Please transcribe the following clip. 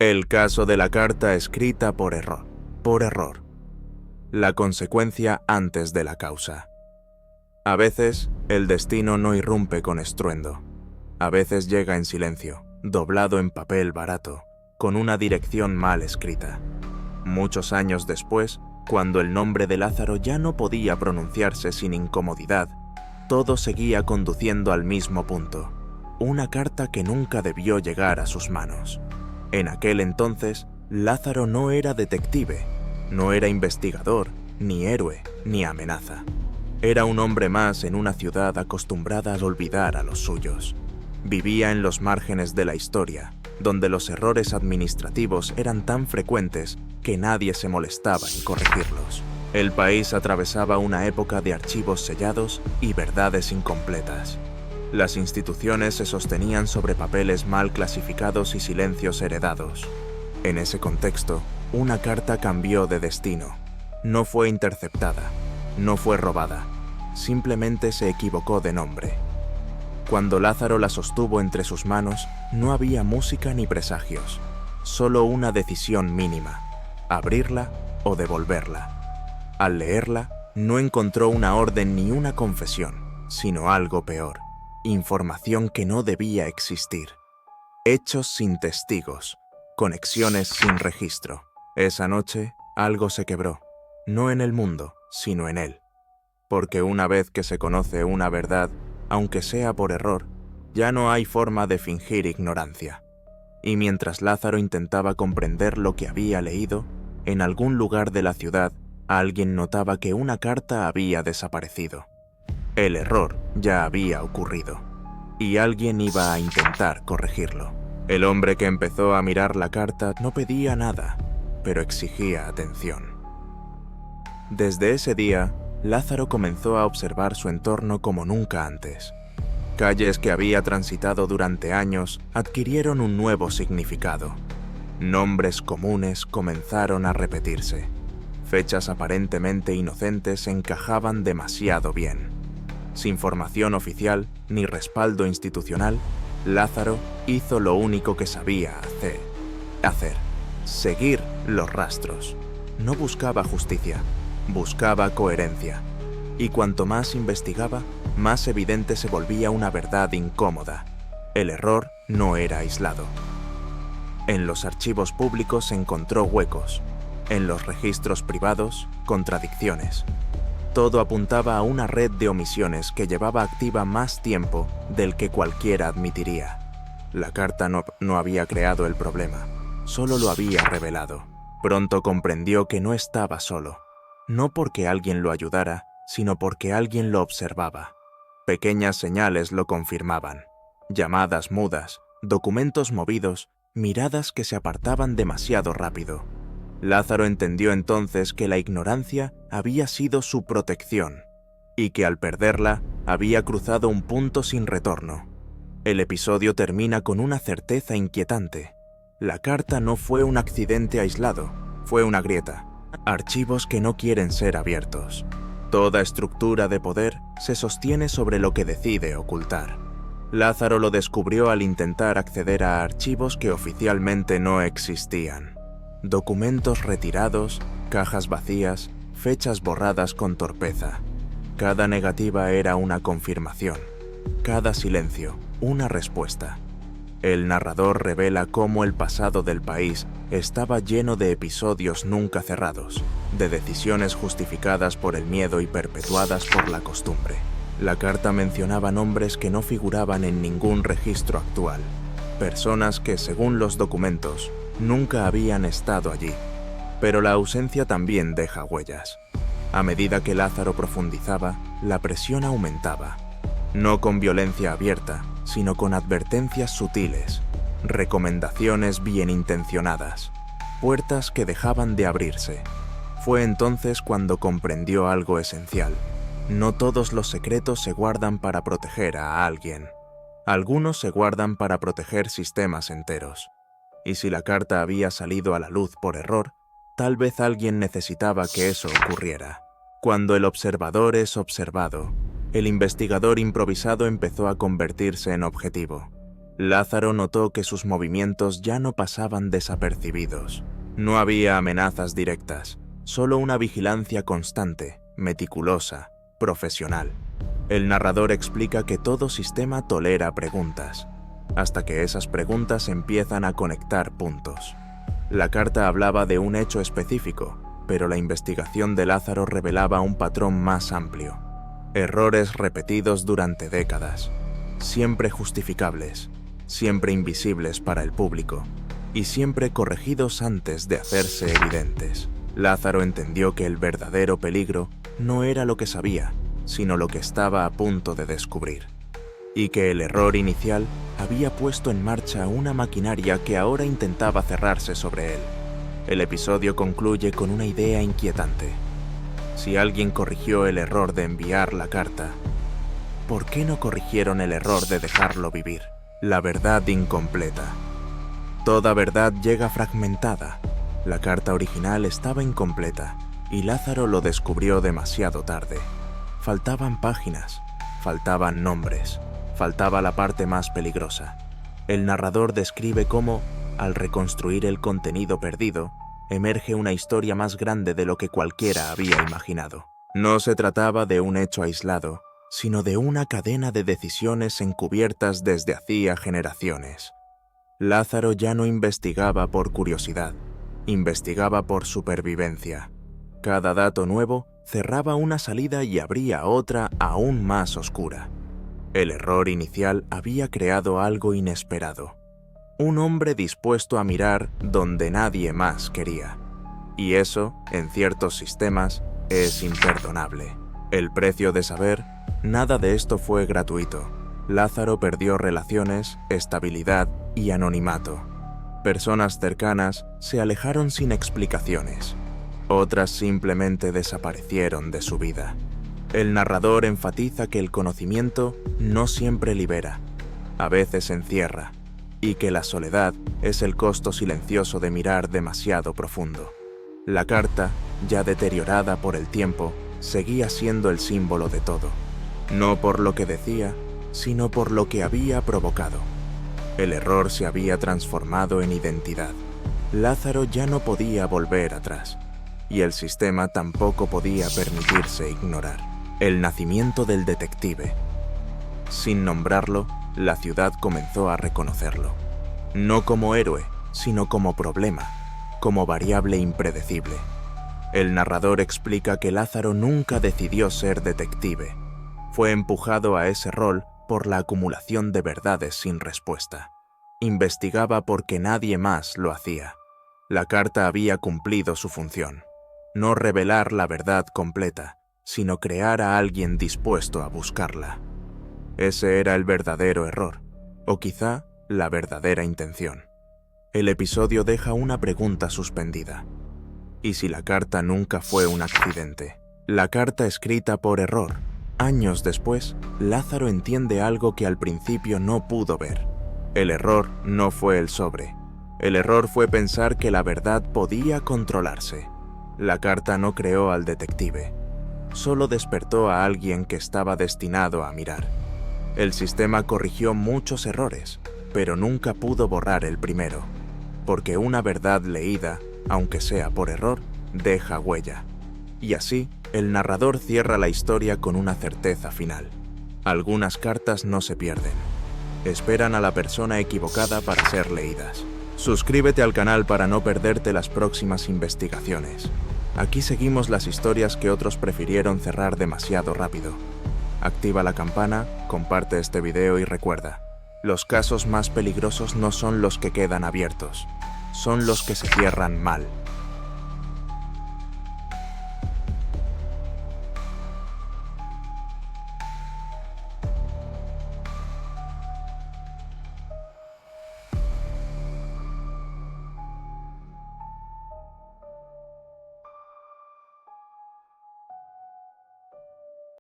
El caso de la carta escrita por error. Por error. La consecuencia antes de la causa. A veces, el destino no irrumpe con estruendo. A veces llega en silencio, doblado en papel barato, con una dirección mal escrita. Muchos años después, cuando el nombre de Lázaro ya no podía pronunciarse sin incomodidad, todo seguía conduciendo al mismo punto. Una carta que nunca debió llegar a sus manos. En aquel entonces, Lázaro no era detective, no era investigador, ni héroe, ni amenaza. Era un hombre más en una ciudad acostumbrada a olvidar a los suyos. Vivía en los márgenes de la historia, donde los errores administrativos eran tan frecuentes que nadie se molestaba en corregirlos. El país atravesaba una época de archivos sellados y verdades incompletas. Las instituciones se sostenían sobre papeles mal clasificados y silencios heredados. En ese contexto, una carta cambió de destino. No fue interceptada, no fue robada, simplemente se equivocó de nombre. Cuando Lázaro la sostuvo entre sus manos, no había música ni presagios, solo una decisión mínima: abrirla o devolverla. Al leerla, no encontró una orden ni una confesión, sino algo peor: información que no debía existir. Hechos sin testigos, conexiones sin registro. Esa noche, algo se quebró, no en el mundo, sino en él. Porque una vez que se conoce una verdad, aunque sea por error, ya no hay forma de fingir ignorancia. Y mientras Lázaro intentaba comprender lo que había leído, en algún lugar de la ciudad, alguien notaba que una carta había desaparecido. El error ya había ocurrido, y alguien iba a intentar corregirlo. El hombre que empezó a mirar la carta no pedía nada, pero exigía atención. Desde ese día, Lázaro comenzó a observar su entorno como nunca antes. Calles que había transitado durante años adquirieron un nuevo significado. Nombres comunes comenzaron a repetirse. Fechas aparentemente inocentes encajaban demasiado bien. Sin formación oficial ni respaldo institucional, Lázaro hizo lo único que sabía hacer: seguir los rastros. No buscaba justicia, buscaba coherencia. Y cuanto más investigaba, más evidente se volvía una verdad incómoda: el error no era aislado. En los archivos públicos encontró huecos, en los registros privados, contradicciones. Todo apuntaba a una red de omisiones que llevaba activa más tiempo del que cualquiera admitiría. La carta no había creado el problema, solo lo había revelado. Pronto comprendió que no estaba solo, no porque alguien lo ayudara, sino porque alguien lo observaba. Pequeñas señales lo confirmaban: llamadas mudas, documentos movidos, miradas que se apartaban demasiado rápido. Lázaro entendió entonces que la ignorancia había sido su protección, y que al perderla había cruzado un punto sin retorno. El episodio termina con una certeza inquietante: la carta no fue un accidente aislado, fue una grieta, archivos que no quieren ser abiertos. Toda estructura de poder se sostiene sobre lo que decide ocultar. Lázaro lo descubrió al intentar acceder a archivos que oficialmente no existían. Documentos retirados, cajas vacías, fechas borradas con torpeza. Cada negativa era una confirmación, cada silencio una respuesta. El narrador revela cómo el pasado del país estaba lleno de episodios nunca cerrados, de decisiones justificadas por el miedo y perpetuadas por la costumbre. La carta mencionaba nombres que no figuraban en ningún registro actual, personas que, según los documentos, nunca habían estado allí. Pero la ausencia también deja huellas. A medida que Lázaro profundizaba, la presión aumentaba. No con violencia abierta, sino con advertencias sutiles, recomendaciones bien intencionadas, puertas que dejaban de abrirse. Fue entonces cuando comprendió algo esencial: no todos los secretos se guardan para proteger a alguien. Algunos se guardan para proteger sistemas enteros. Y si la carta había salido a la luz por error, tal vez alguien necesitaba que eso ocurriera. Cuando el observador es observado, el investigador improvisado empezó a convertirse en objetivo. Lázaro notó que sus movimientos ya no pasaban desapercibidos. No había amenazas directas, solo una vigilancia constante, meticulosa, profesional. El narrador explica que todo sistema tolera preguntas, hasta que esas preguntas empiezan a conectar puntos. La carta hablaba de un hecho específico, pero la investigación de Lázaro revelaba un patrón más amplio. Errores repetidos durante décadas, siempre justificables, siempre invisibles para el público, y siempre corregidos antes de hacerse evidentes. Lázaro entendió que el verdadero peligro no era lo que sabía, sino lo que estaba a punto de descubrir, y que el error inicial había puesto en marcha una maquinaria que ahora intentaba cerrarse sobre él. El episodio concluye con una idea inquietante. Si alguien corrigió el error de enviar la carta, ¿por qué no corrigieron el error de dejarlo vivir? La verdad incompleta. Toda verdad llega fragmentada. La carta original estaba incompleta, y Lázaro lo descubrió demasiado tarde. Faltaban páginas, faltaban nombres, faltaba la parte más peligrosa. El narrador describe cómo, al reconstruir el contenido perdido, emerge una historia más grande de lo que cualquiera había imaginado. No se trataba de un hecho aislado, sino de una cadena de decisiones encubiertas desde hacía generaciones. Lázaro ya no investigaba por curiosidad, investigaba por supervivencia. Cada dato nuevo cerraba una salida y abría otra aún más oscura. El error inicial había creado algo inesperado. Un hombre dispuesto a mirar donde nadie más quería. Y eso, en ciertos sistemas, es imperdonable. El precio de saber, nada de esto fue gratuito. Lázaro perdió relaciones, estabilidad y anonimato. Personas cercanas se alejaron sin explicaciones. Otras simplemente desaparecieron de su vida. El narrador enfatiza que el conocimiento no siempre libera, a veces encierra, y que la soledad es el costo silencioso de mirar demasiado profundo. La carta, ya deteriorada por el tiempo, seguía siendo el símbolo de todo, no por lo que decía, sino por lo que había provocado. El error se había transformado en identidad. Lázaro ya no podía volver atrás, y el sistema tampoco podía permitirse ignorar. El nacimiento del detective. Sin nombrarlo, la ciudad comenzó a reconocerlo. No como héroe, sino como problema, como variable impredecible. El narrador explica que Lázaro nunca decidió ser detective. Fue empujado a ese rol por la acumulación de verdades sin respuesta. Investigaba porque nadie más lo hacía. La carta había cumplido su función. No revelar la verdad completa, sino crear a alguien dispuesto a buscarla. Ese era el verdadero error, o quizá la verdadera intención. El episodio deja una pregunta suspendida. ¿Y si la carta nunca fue un accidente? La carta escrita por error. Años después, Lázaro entiende algo que al principio no pudo ver. El error no fue el sobre. El error fue pensar que la verdad podía controlarse. La carta no creó al detective. Solo despertó a alguien que estaba destinado a mirar. El sistema corrigió muchos errores, pero nunca pudo borrar el primero, porque una verdad leída, aunque sea por error, deja huella. Y así, el narrador cierra la historia con una certeza final. Algunas cartas no se pierden. Esperan a la persona equivocada para ser leídas. Suscríbete al canal para no perderte las próximas investigaciones. Aquí seguimos las historias que otros prefirieron cerrar demasiado rápido. Activa la campana, comparte este video y recuerda, los casos más peligrosos no son los que quedan abiertos, son los que se cierran mal.